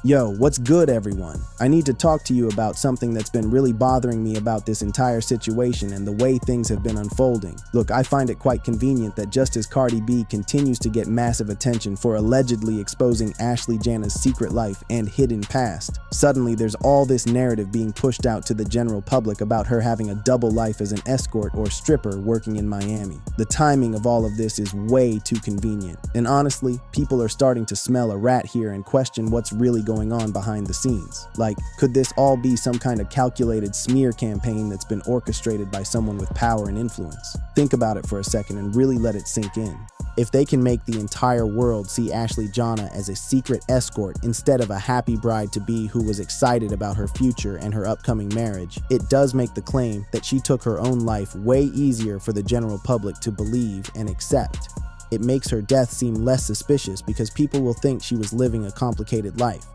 Yo, what's good, everyone? I need to talk to you about something that's been really bothering me about this entire situation and the way things have been unfolding. Look, I find it quite convenient that just as Cardi B continues to get massive attention for allegedly exposing Ashley Jana's secret life and hidden past, suddenly there's all this narrative being pushed out to the general public about her having a double life as an escort or stripper working in Miami. The timing of all of this is way too convenient. And honestly, people are starting to smell a rat here and question what's really going on behind the scenes. Like, could this all be some kind of calculated smear campaign that's been orchestrated by someone with power and influence? Think about it for a second and really let it sink in. If they can make the entire world see Ashley Jana as a secret escort instead of a happy bride-to-be who was excited about her future and her upcoming marriage, it does make the claim that she took her own life way easier for the general public to believe and accept. It makes her death seem less suspicious because people will think she was living a complicated life.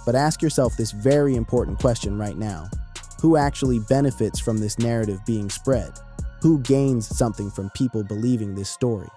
But ask yourself this very important question right now. Who actually benefits from this narrative being spread? Who gains something from people believing this story?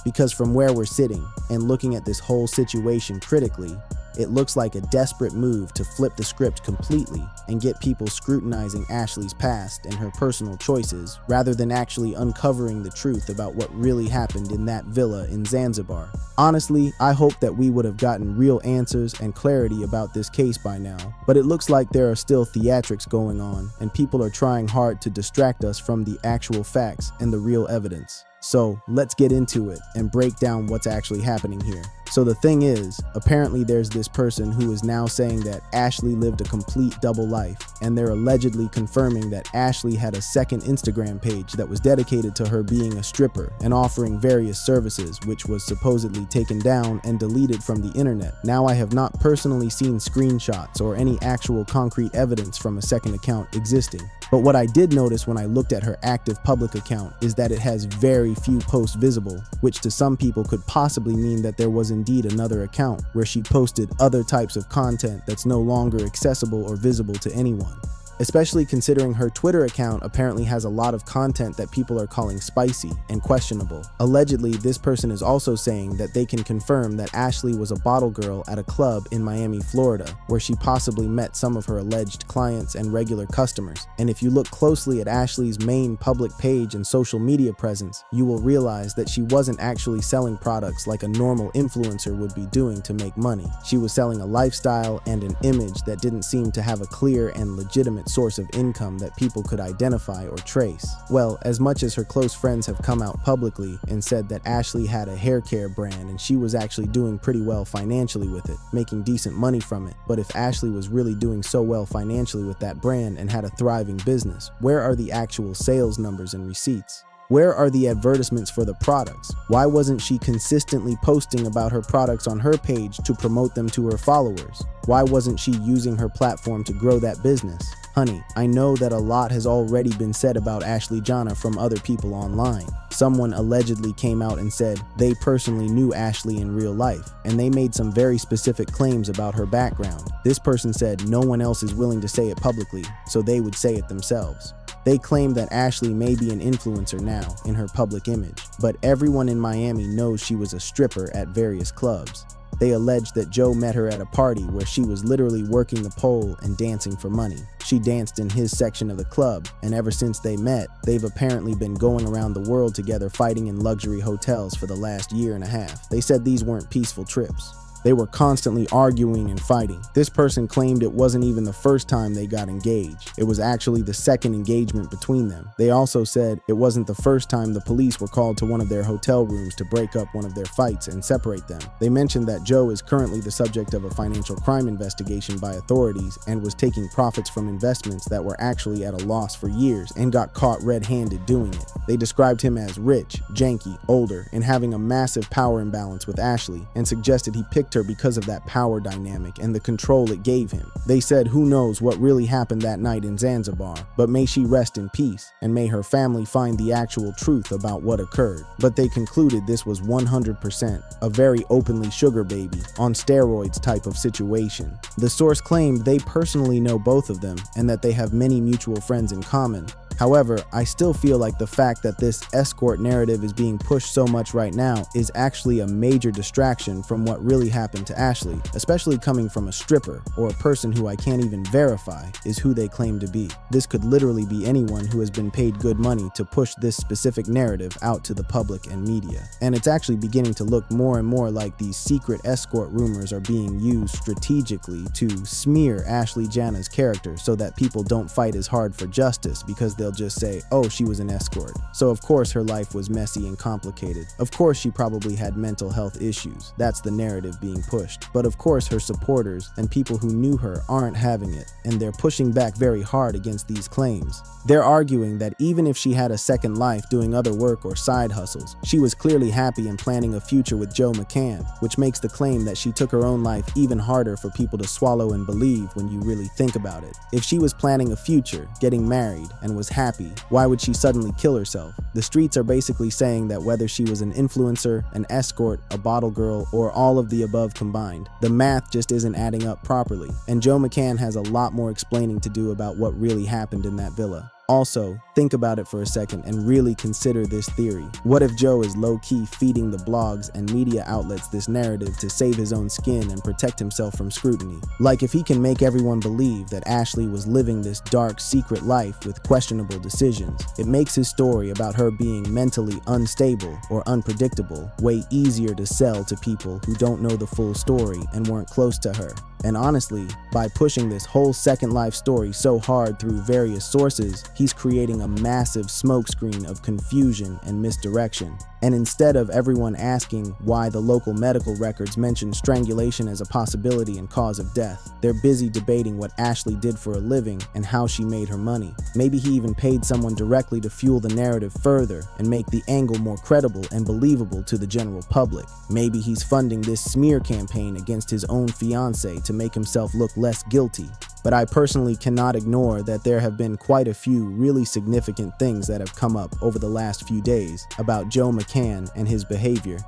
Because from where we're sitting and looking at this whole situation critically, it looks like a desperate move to flip the script completely and get people scrutinizing Ashley's past and her personal choices rather than actually uncovering the truth about what really happened in that villa in Zanzibar. Honestly, I hope that we would have gotten real answers and clarity about this case by now, but it looks like there are still theatrics going on and people are trying hard to distract us from the actual facts and the real evidence. So let's get into it and break down what's actually happening here. So the thing is, apparently there's this person who is now saying that Ashley lived a complete double life, and they're allegedly confirming that Ashley had a second Instagram page that was dedicated to her being a stripper and offering various services, which was supposedly taken down and deleted from the internet. Now, I have not personally seen screenshots or any actual concrete evidence from a second account existing. But what I did notice when I looked at her active public account is that it has very few posts visible, which to some people could possibly mean that there was indeed another account where she posted other types of content that's no longer accessible or visible to anyone. Especially considering her Twitter account apparently has a lot of content that people are calling spicy and questionable. Allegedly, this person is also saying that they can confirm that Ashley was a bottle girl at a club in Miami, Florida, where she possibly met some of her alleged clients and regular customers. And if you look closely at Ashley's main public page and social media presence, you will realize that she wasn't actually selling products like a normal influencer would be doing to make money. She was selling a lifestyle and an image that didn't seem to have a clear and legitimate source of income that people could identify or trace. Well, as much as her close friends have come out publicly and said that Ashley had a hair care brand and she was actually doing pretty well financially with it, making decent money from it. But if Ashley was really doing so well financially with that brand and had a thriving business, where are the actual sales numbers and receipts? Where are the advertisements for the products? Why wasn't she consistently posting about her products on her page to promote them to her followers? Why wasn't she using her platform to grow that business? Honey, I know that a lot has already been said about Ashley Jana from other people online. Someone allegedly came out and said they personally knew Ashley in real life, and they made some very specific claims about her background. This person said no one else is willing to say it publicly, so they would say it themselves. They claim that Ashley may be an influencer now in her public image, but everyone in Miami knows she was a stripper at various clubs. They allege that Joe met her at a party where she was literally working the pole and dancing for money. She danced in his section of the club, and ever since they met, they've apparently been going around the world together fighting in luxury hotels for the last year and a half. They said these weren't peaceful trips. They were constantly arguing and fighting. This person claimed it wasn't even the first time they got engaged. It was actually the second engagement between them. They also said it wasn't the first time the police were called to one of their hotel rooms to break up one of their fights and separate them. They mentioned that Joe is currently the subject of a financial crime investigation by authorities and was taking profits from investments that were actually at a loss for years and got caught red-handed doing it. They described him as rich, janky, older, and having a massive power imbalance with Ashley, and suggested he picked her because of that power dynamic and the control it gave him. They said who knows what really happened that night in Zanzibar, but may she rest in peace, and may her family find the actual truth about what occurred. But they concluded this was 100% a very openly sugar baby, on steroids type of situation. The source claimed they personally know both of them, and that they have many mutual friends in common. However, I still feel like the fact that this escort narrative is being pushed so much right now is actually a major distraction from what really happened to Ashley, especially coming from a stripper or a person who I can't even verify is who they claim to be. This could literally be anyone who has been paid good money to push this specific narrative out to the public and media. And it's actually beginning to look more and more like these secret escort rumors are being used strategically to smear Ashley Jana's character so that people don't fight as hard for justice because they'll just say, oh, she was an escort. So of course her life was messy and complicated. Of course she probably had mental health issues. That's the narrative being pushed. But of course her supporters and people who knew her aren't having it, and they're pushing back very hard against these claims. They're arguing that even if she had a second life doing other work or side hustles, she was clearly happy and planning a future with Joe McCann, which makes the claim that she took her own life even harder for people to swallow and believe when you really think about it. If she was planning a future, getting married, and was happy, why would she suddenly kill herself? The streets are basically saying that whether she was an influencer, an escort, a bottle girl, or all of the above combined, the math just isn't adding up properly, and Joe McCann has a lot more explaining to do about what really happened in that villa. Also, think about it for a second and really consider this theory. What if Joe is low-key feeding the blogs and media outlets this narrative to save his own skin and protect himself from scrutiny? Like if he can make everyone believe that Ashley was living this dark, secret life with questionable decisions, it makes his story about her being mentally unstable or unpredictable way easier to sell to people who don't know the full story and weren't close to her. And honestly, by pushing this whole second life story so hard through various sources, he's creating a massive smokescreen of confusion and misdirection. And instead of everyone asking why the local medical records mention strangulation as a possibility and cause of death, they're busy debating what Ashley did for a living and how she made her money. Maybe he even paid someone directly to fuel the narrative further and make the angle more credible and believable to the general public. Maybe he's funding this smear campaign against his own fiancée to make himself look less guilty. But I personally cannot ignore that there have been quite a few really significant things that have come up over the last few days about Joe McCann and his behavior.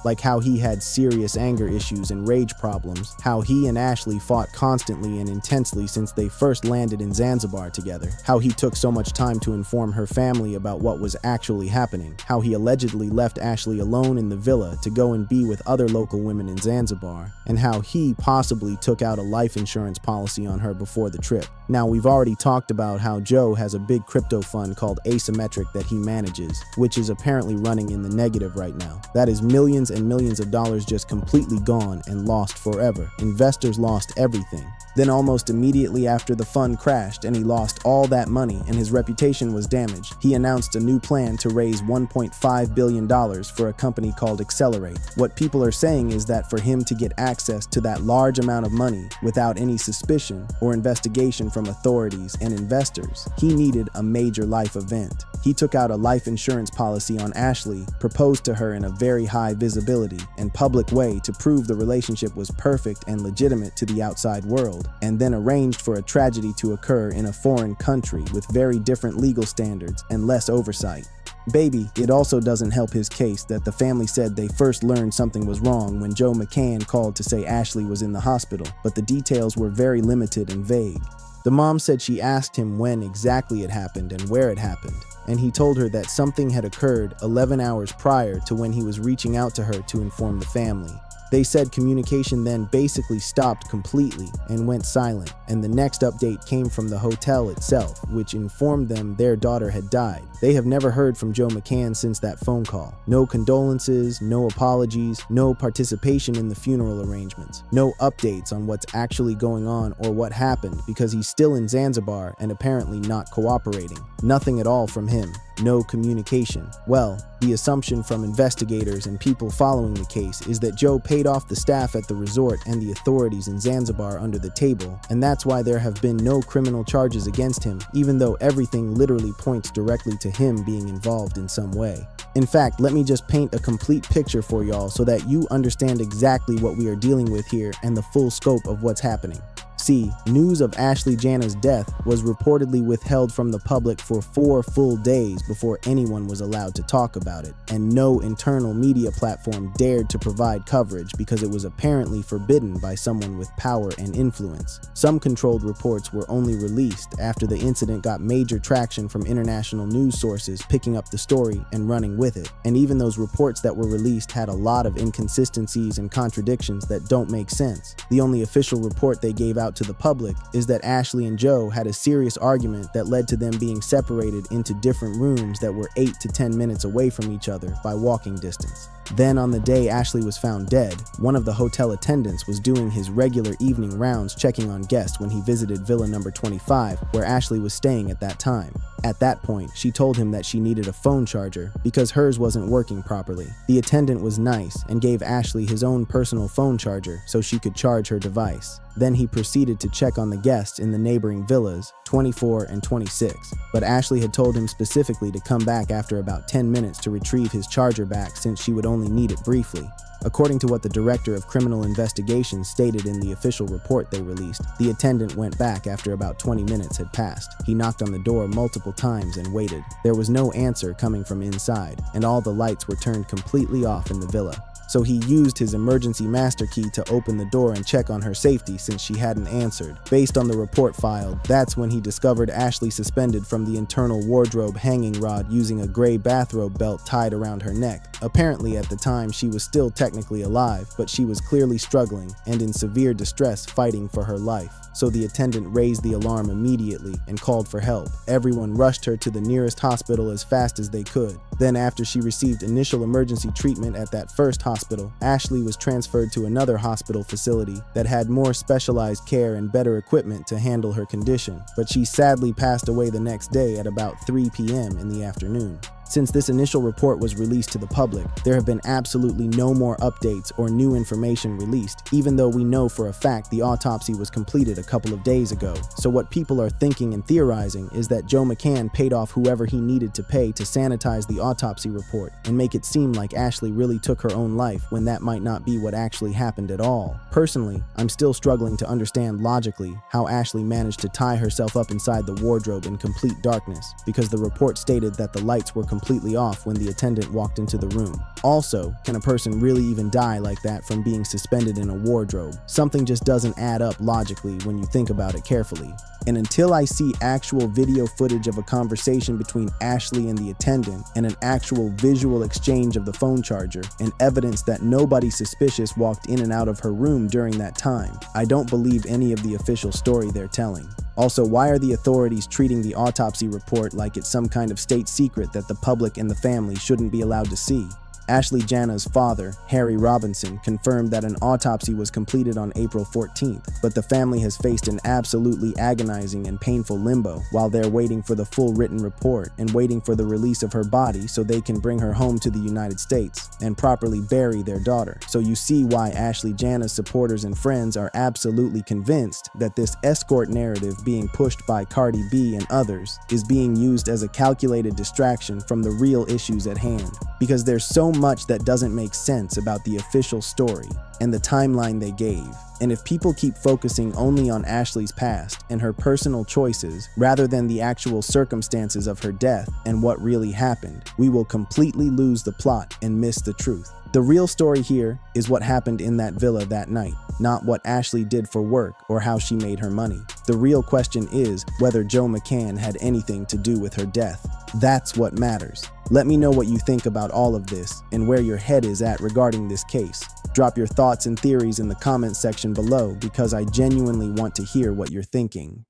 Like how he had serious anger issues and rage problems, how he and Ashley fought constantly and intensely since they first landed in Zanzibar together, how he took so much time to inform her family about what was actually happening, how he allegedly left Ashley alone in the villa to go and be with other local women in Zanzibar, and how he possibly took out a life insurance policy on her before the trip. Now, we've already talked about how Joe has a big crypto fund called Asymmetric that he manages, which is apparently running in the negative right now. That is millions and millions of dollars just completely gone and lost forever. Investors lost everything. Then almost immediately after the fund crashed and he lost all that money and his reputation was damaged, he announced a new plan to raise $1.5 billion for a company called Accelerate. What people are saying is that for him to get access to that large amount of money without any suspicion or investigation from authorities and investors, he needed a major life event. He took out a life insurance policy on Ashley, proposed to her in a very high visibility and public way to prove the relationship was perfect and legitimate to the outside world, and then arranged for a tragedy to occur in a foreign country with very different legal standards and less oversight. Baby, it also doesn't help his case that the family said they first learned something was wrong when Joe McCann called to say Ashley was in the hospital, but the details were very limited and vague. The mom said she asked him when exactly it happened and where it happened, and he told her that something had occurred 11 hours prior to when he was reaching out to her to inform the family. They said communication then basically stopped completely and went silent, and the next update came from the hotel itself, which informed them their daughter had died. They have never heard from Joe McCann since that phone call. No condolences, no apologies, no participation in the funeral arrangements, no updates on what's actually going on or what happened because he's still in Zanzibar and apparently not cooperating. Nothing at all from him. No communication. Well, the assumption from investigators and people following the case is that Joe paid off the staff at the resort and the authorities in Zanzibar under the table, and that's why there have been no criminal charges against him, even though everything literally points directly to him being involved in some way. In fact, let me just paint a complete picture for y'all so that you understand exactly what we are dealing with here and the full scope of what's happening. See, news of Ashley Jana's death was reportedly withheld from the public for 4 full days before anyone was allowed to talk about it, and no internal media platform dared to provide coverage because it was apparently forbidden by someone with power and influence. Some controlled reports were only released after the incident got major traction from international news sources picking up the story and running with it, and even those reports that were released had a lot of inconsistencies and contradictions that don't make sense. The only official report they gave out to the public is that Ashley and Joe had a serious argument that led to them being separated into different rooms that were 8 to 10 minutes away from each other by walking distance. Then on the day Ashley was found dead, one of the hotel attendants was doing his regular evening rounds checking on guests when he visited Villa number 25, where Ashley was staying at that time. At that point, she told him that she needed a phone charger because hers wasn't working properly. The attendant was nice and gave Ashley his own personal phone charger so she could charge her device. Then he proceeded to check on the guests in the neighboring villas, 24 and 26, but Ashley had told him specifically to come back after about 10 minutes to retrieve his charger back since she would only need it briefly. According to what the Director of Criminal Investigations stated in the official report they released, the attendant went back after about 20 minutes had passed. He knocked on the door multiple times and waited. There was no answer coming from inside, and all the lights were turned completely off in the villa. So he used his emergency master key to open the door and check on her safety since she hadn't answered. Based on the report filed, that's when he discovered Ashley suspended from the internal wardrobe hanging rod using a gray bathrobe belt tied around her neck. Apparently at the time she was still technically alive, but she was clearly struggling and in severe distress fighting for her life. So the attendant raised the alarm immediately and called for help. Everyone rushed her to the nearest hospital as fast as they could. Then after she received initial emergency treatment at that first hospital, Ashley was transferred to another hospital facility that had more specialized care and better equipment to handle her condition, but she sadly passed away the next day at about 3 p.m. in the afternoon. Since this initial report was released to the public, there have been absolutely no more updates or new information released, even though we know for a fact the autopsy was completed a couple of days ago. So what people are thinking and theorizing is that Joe McCann paid off whoever he needed to pay to sanitize the autopsy report and make it seem like Ashley really took her own life when that might not be what actually happened at all. Personally, I'm still struggling to understand logically how Ashley managed to tie herself up inside the wardrobe in complete darkness, because the report stated that the lights were completely off when the attendant walked into the room. Also, can a person really even die like that from being suspended in a wardrobe? Something just doesn't add up logically when you think about it carefully. And until I see actual video footage of a conversation between Ashley and the attendant, and an actual visual exchange of the phone charger, and evidence that nobody suspicious walked in and out of her room during that time, I don't believe any of the official story they're telling. Also, why are the authorities treating the autopsy report like it's some kind of state secret that the public and the family shouldn't be allowed to see? Ashley Jana's father, Harry Robinson, confirmed that an autopsy was completed on April 14th, but the family has faced an absolutely agonizing and painful limbo while they're waiting for the full written report and waiting for the release of her body so they can bring her home to the United States and properly bury their daughter. So you see why Ashley Jana's supporters and friends are absolutely convinced that this escort narrative being pushed by Cardi B and others is being used as a calculated distraction from the real issues at hand, because there's so much that doesn't make sense about the official story and the timeline they gave. And if people keep focusing only on Ashley's past and her personal choices rather than the actual circumstances of her death and what really happened, we will completely lose the plot and miss the truth. The real story here is what happened in that villa that night, not what Ashley did for work or how she made her money. The real question is whether Joe McCann had anything to do with her death. That's what matters. Let me know what you think about all of this and where your head is at regarding this case. Drop your thoughts and theories in the comments section below because I genuinely want to hear what you're thinking.